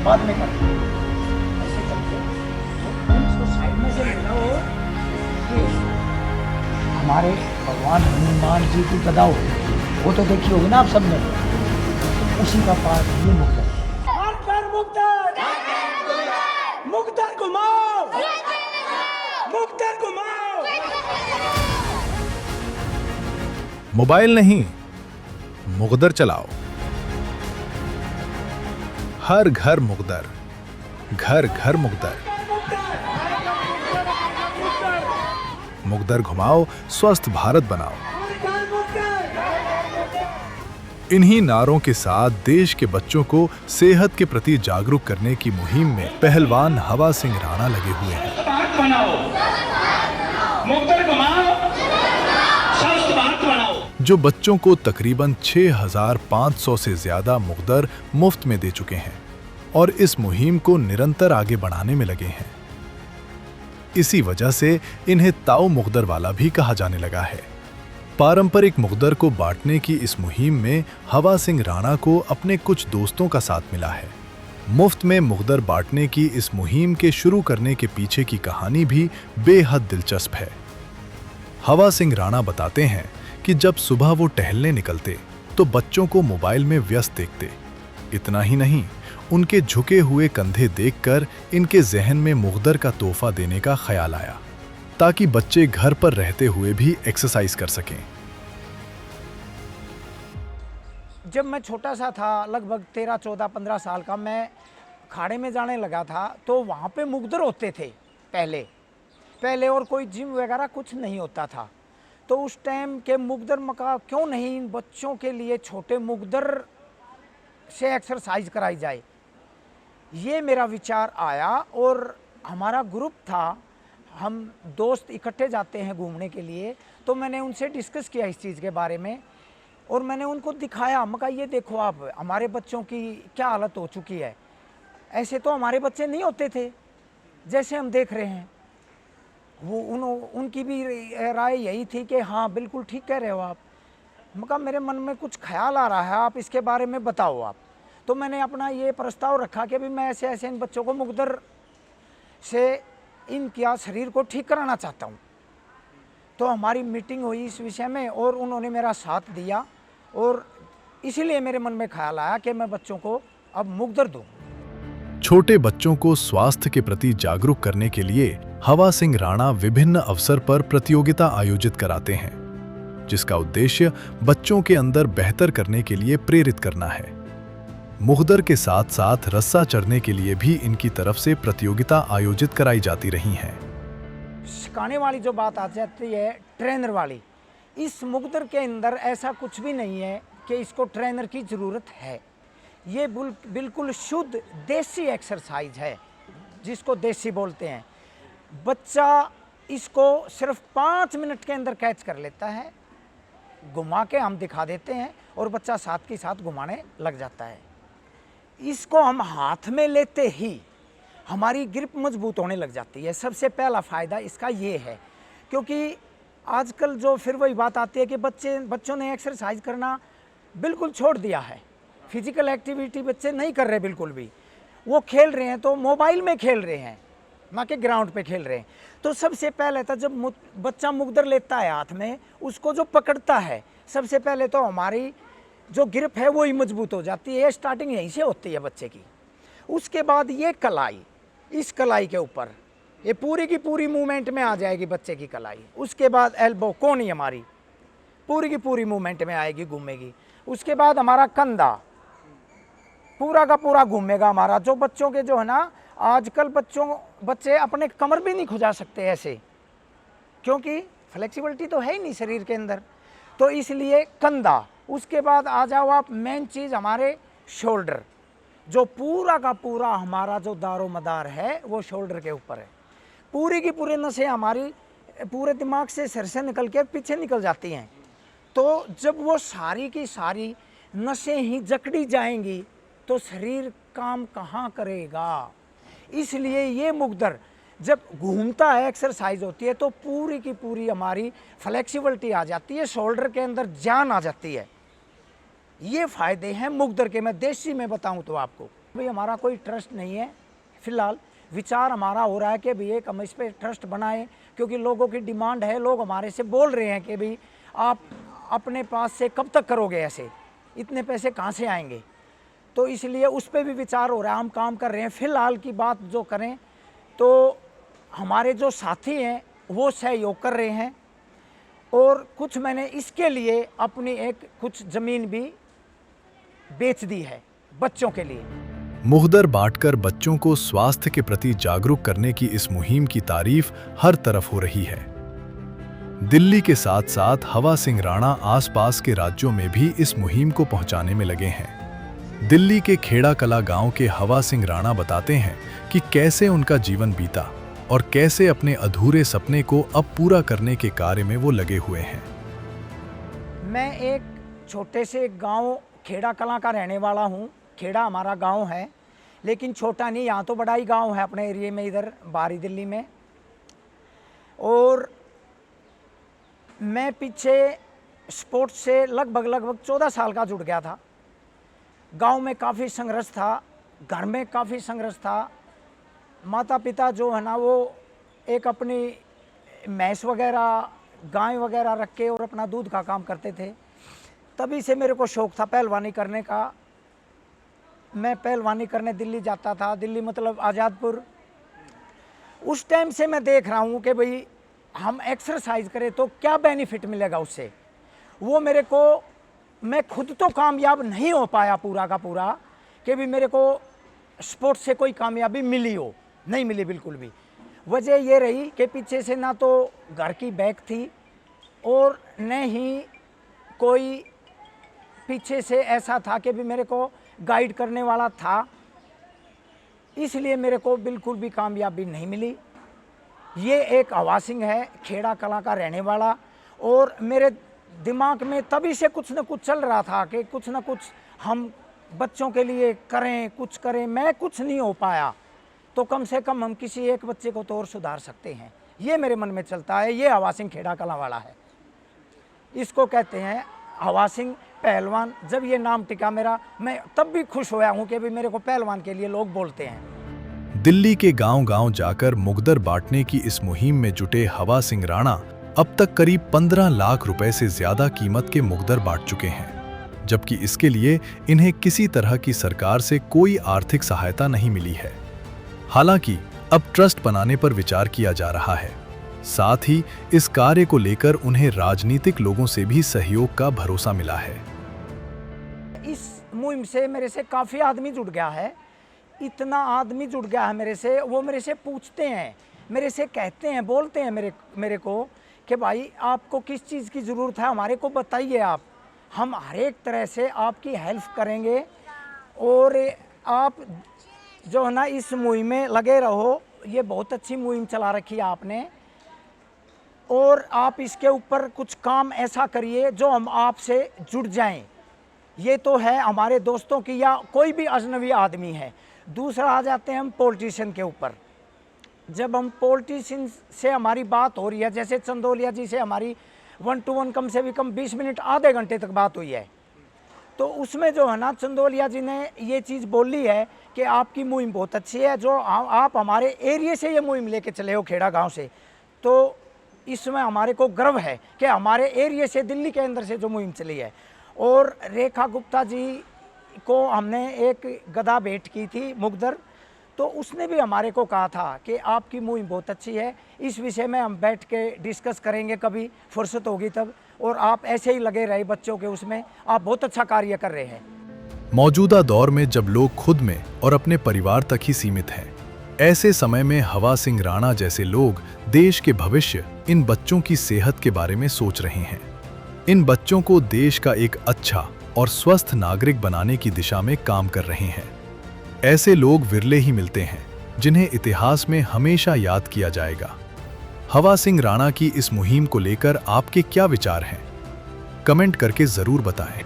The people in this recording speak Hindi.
बाद में करते हैं। ऐसे करके तो इसको साइड में से लेना हो। ये हमारे भगवान हनुमान जी की गदा होती है, वो तो देखी होगी ना आप सबने, उसी का पार्ट ये मुग्दर। मुग्दर घुमाओ, मुग्दर घुमाओ। मोबाइल नहीं, मुग्दर चलाओ। हर घर मुग्दर, घर घर मुग्दर। मुग्दर घुमाओ, स्वस्थ भारत बनाओ। इन्हीं नारों के साथ देश के बच्चों को सेहत के प्रति जागरूक करने की मुहिम में पहलवान हवा सिंह राणा लगे हुए हैं। जो बच्चों को तकरीबन 6,500 से ज्यादा मुग्दर मुफ्त में दे चुके हैं और इस मुहिम को निरंतर आगे बढ़ाने में लगे हैं। इसी वजह से इन्हें ताऊ मुग्दर वाला भी कहा जाने लगा है। पारंपरिक मुग्दर को बांटने की इस मुहिम में हवा सिंह राणा को अपने कुछ दोस्तों का साथ मिला है। मुफ्त में मुग्दर बांटने की इस मुहिम के शुरू करने के पीछे की कहानी भी बेहद दिलचस्प है। हवा सिंह राणा बताते हैं कि जब सुबह वो टहलने निकलते तो बच्चों को मोबाइल में व्यस्त देखते। इतना ही नहीं, उनके झुके हुए कंधे देखकर इनके जहन में मुग्दर का तोहफा देने का ख्याल आया, ताकि बच्चे घर पर रहते हुए भी एक्सरसाइज कर सकें। जब मैं छोटा सा था, लगभग 13, 14, 15 साल का, मैं खाड़े में जाने लगा था तो वहाँ पे मुग्दर होते थे पहले और कोई जिम वगैरह कुछ नहीं होता था। तो उस टाइम के मुग्दर मका क्यों नहीं इन बच्चों के लिए छोटे मुग्दर से एक्सरसाइज कराई जाए, ये मेरा विचार आया। और हमारा ग्रुप था, हम दोस्त इकट्ठे जाते हैं घूमने के लिए, तो मैंने उनसे डिस्कस किया इस चीज़ के बारे में और मैंने उनको दिखाया। मैं कहा ये देखो आप, हमारे बच्चों की क्या हालत हो चुकी है। ऐसे तो हमारे बच्चे नहीं होते थे जैसे हम देख रहे हैं। वो उनकी भी राय यही थी कि हाँ बिल्कुल ठीक कह रहे हो आप। मैं कहा मेरे मन में कुछ ख्याल आ रहा है, आप इसके बारे में बताओ आप। तो मैंने अपना ये प्रस्ताव रखा कि भी मैं ऐसे ऐसे इन बच्चों को मुग्दर से इनका शरीर को ठीक कराना चाहता हूँ। तो हमारी मीटिंग हुई इस विषय में और उन्होंने मेरा साथ दिया और इसीलिए मेरे मन में ख्याल आया कि मैं बच्चों को अब मुग्दर दूँ। छोटे बच्चों को स्वास्थ्य के प्रति जागरूक करने के लिए हवा सिंह राणा विभिन्न अवसर पर प्रतियोगिता आयोजित कराते हैं, जिसका उद्देश्य बच्चों के अंदर बेहतर करने के लिए प्रेरित करना है। मुग्दर के साथ साथ रस्सा चढ़ने के लिए भी इनकी तरफ से प्रतियोगिता आयोजित कराई जाती रही हैं। सिखाने वाली जो बात आ जाती है ट्रेनर वाली, इस मुग्दर के अंदर ऐसा कुछ भी नहीं है कि इसको ट्रेनर की ज़रूरत है। ये बिल्कुल शुद्ध देसी एक्सरसाइज है, जिसको देसी बोलते हैं। बच्चा इसको सिर्फ 5 मिनट के अंदर कैच कर लेता है, घुमा के हम दिखा देते हैं और बच्चा साथ के साथ घुमाने लग जाता है। इसको हम हाथ में लेते ही हमारी ग्रिप मजबूत होने लग जाती है। सबसे पहला फ़ायदा इसका ये है, क्योंकि आजकल जो फिर वही बात आती है कि बच्चों ने एक्सरसाइज करना बिल्कुल छोड़ दिया है। फिजिकल एक्टिविटी बच्चे नहीं कर रहे बिल्कुल भी। वो खेल रहे हैं तो मोबाइल में खेल रहे हैं, ना कि ग्राउंड पे खेल रहे हैं। तो सबसे पहले तो जब बच्चा मुग्दर लेता है हाथ में, उसको जो पकड़ता है, सबसे पहले तो हमारी जो ग्रिप है वो ही मजबूत हो जाती है। स्टार्टिंग यहीं से होती है बच्चे की। उसके बाद ये कलाई, इस कलाई के ऊपर ये पूरी की पूरी मूवमेंट में आ जाएगी बच्चे की कलाई। उसके बाद एल्बो, कोनी हमारी पूरी की पूरी मूवमेंट में आएगी, घूमेगी। उसके बाद हमारा कंधा पूरा का पूरा घूमेगा हमारा। जो बच्चों के जो है ना, आजकल बच्चे अपने कमर भी नहीं खुजा सकते ऐसे, क्योंकि फ्लेक्सिबिलिटी तो है ही नहीं शरीर के अंदर, तो इसलिए कंधा। उसके बाद आ जाओ आप, मेन चीज़ हमारे शोल्डर, जो पूरा का पूरा हमारा जो दारो मदार है वो शोल्डर के ऊपर है। पूरी की पूरी नसें हमारी पूरे दिमाग से सिर से निकल के पीछे निकल जाती हैं। तो जब वो सारी की सारी नसें ही जकड़ी जाएंगी तो शरीर काम कहाँ करेगा। इसलिए ये मुग्दर जब घूमता है, एक्सरसाइज होती है, तो पूरी की पूरी हमारी फ्लेक्सिबिलिटी आ जाती है, शोल्डर के अंदर जान आ जाती है। ये फ़ायदे हैं मुग्दर के, मैं देसी में बताऊं तो आपको। भाई हमारा कोई ट्रस्ट नहीं है फिलहाल। विचार हमारा हो रहा है कि भाई एक हम इस पर ट्रस्ट बनाएं, क्योंकि लोगों की डिमांड है, लोग हमारे से बोल रहे हैं कि भाई आप अपने पास से कब तक करोगे, ऐसे इतने पैसे कहाँ से आएंगे। तो इसलिए उस पर भी विचार हो रहा है, हम काम कर रहे हैं। फ़िलहाल की बात जो करें तो हमारे जो साथी हैं वो सहयोग कर रहे हैं, और कुछ मैंने इसके लिए अपनी एक कुछ ज़मीन भी बेच दी है बच्चों के लिए। मुख्दर बांटकर बच्चों को स्वास्थ्य के प्रति जागरूक करने की इस मुहिम की तारीफ हर तरफ हो रही है। दिल्ली के साथ साथ हवा सिंह राणा आसपास के राज्यों में भी इस मुहिम को पहुंचाने में लगे हैं। दिल्ली के खेड़ा कला गांव के हवा सिंह राणा बताते हैं कि कैसे उनका जीवन बीता और कैसे अपने अधूरे सपने को अब पूरा करने के कार्य में वो लगे हुए हैं। मैं एक छोटे से गांव खेड़ा कला का रहने वाला हूं। खेड़ा हमारा गांव है, लेकिन छोटा नहीं, यहाँ तो बड़ा ही गांव है अपने एरिया में, इधर बाहरी दिल्ली में। और मैं पीछे स्पोर्ट्स से लगभग 14 साल का जुड़ गया था। गांव में काफ़ी संघर्ष था, घर में काफ़ी संघर्ष था। माता पिता जो है ना वो एक अपनी भैंस वगैरह गाय वगैरह रख के और अपना दूध का काम करते थे। तभी से मेरे को शौक़ था पहलवानी करने का। मैं पहलवानी करने दिल्ली जाता था, दिल्ली मतलब आज़ादपुर। उस टाइम से मैं देख रहा हूँ कि भाई हम एक्सरसाइज करें तो क्या बेनिफिट मिलेगा उससे। वो मेरे को, मैं खुद तो कामयाब नहीं हो पाया पूरा का पूरा कि भी मेरे को स्पोर्ट्स से कोई कामयाबी मिली हो, नहीं मिली बिल्कुल भी। वजह ये रही कि पीछे से ना तो घर की बैक थी और न ही कोई पीछे से ऐसा था कि भी मेरे को गाइड करने वाला था, इसलिए मेरे को बिल्कुल भी कामयाबी नहीं मिली। ये एक हवा सिंह है, खेड़ा कला का रहने वाला, और मेरे दिमाग में तभी से कुछ न कुछ चल रहा था कि कुछ न कुछ हम बच्चों के लिए करें, कुछ करें। मैं कुछ नहीं हो पाया तो कम से कम हम किसी एक बच्चे को तो और सुधार सकते हैं, ये मेरे मन में चलता है। ये हवा सिंह खेड़ा कला वाला है, इसको कहते हैं हवा सिंह पहलवान। जब ये नाम टिका मेरा, मैं तब भी खुश होया हूँ कि भी मेरे को पहलवान के लिए लोग बोलते हैं। दिल्ली के गांव-गांव जाकर मुख्दर बांटने की इस मुहिम में जुटे हवा सिंह राणा अब तक करीब 15 लाख रुपए से ज्यादा कीमत के मुख्दर बांट चुके हैं, जबकि इसके लिए इन्हें किसी तरह की सरकार से कोई आर्थिक सहायता नहीं मिली है। हालांकि अब ट्रस्ट बनाने पर विचार किया जा रहा है। साथ ही इस कार्य को लेकर उन्हें राजनीतिक लोगों से भी सहयोग का भरोसा मिला है। इस मुहिम से मेरे से काफ़ी आदमी जुड़ गया है, इतना आदमी जुड़ गया है मेरे से। वो मेरे से पूछते हैं, मेरे से कहते हैं, बोलते हैं मेरे को कि भाई आपको किस चीज़ की ज़रूरत है, हमारे को बताइए आप, हम हर एक तरह से आपकी हेल्प करेंगे। और आप जो है ना इस मुहिम में लगे रहो, ये बहुत अच्छी मुहिम चला रखी है आपने, और आप इसके ऊपर कुछ काम ऐसा करिए जो हम आपसे जुड़ जाएं। ये तो है हमारे दोस्तों की या कोई भी अजनबी आदमी है। दूसरा आ जाते हैं हम पॉलिटिशियन के ऊपर। जब हम पॉलिटिशियन से हमारी बात हो रही है, जैसे चंदोलिया जी से हमारी 1 to 1 कम से भी कम 20 मिनट आधे घंटे तक बात हुई है, तो उसमें जो है ना चंदोलिया जी ने ये चीज़ बोली है कि आपकी मुहिम बहुत अच्छी है, जो आप हमारे एरिया से ये मुहिम लेके चले हो खेड़ा गांव से, तो इसमें हमारे को गर्व है कि हमारे एरिया से दिल्ली के अंदर से जो मुहिम चली है। और रेखा गुप्ता जी को हमने एक गदा भेंट की थी मुख्दर, तो उसने भी हमारे को कहा था कि आपकी मुहिम बहुत अच्छी है, इस विषय में हम बैठ के डिस्कस करेंगे कभी फुर्सत होगी तब, और आप ऐसे ही लगे रहे बच्चों के उसमें, आप बहुत अच्छा कार्य कर रहे हैं। मौजूदा दौर में जब लोग खुद में और अपने परिवार तक ही सीमित हैं, ऐसे समय में हवा सिंह राणा जैसे लोग देश के भविष्य, इन बच्चों की सेहत के बारे में सोच रहे हैं। इन बच्चों को देश का एक अच्छा और स्वस्थ नागरिक बनाने की दिशा में काम कर रहे हैं। ऐसे लोग विरले ही मिलते हैं जिन्हें इतिहास में हमेशा याद किया जाएगा। हवा सिंह राणा की इस मुहिम को लेकर आपके क्या विचार हैं? कमेंट करके जरूर बताएं।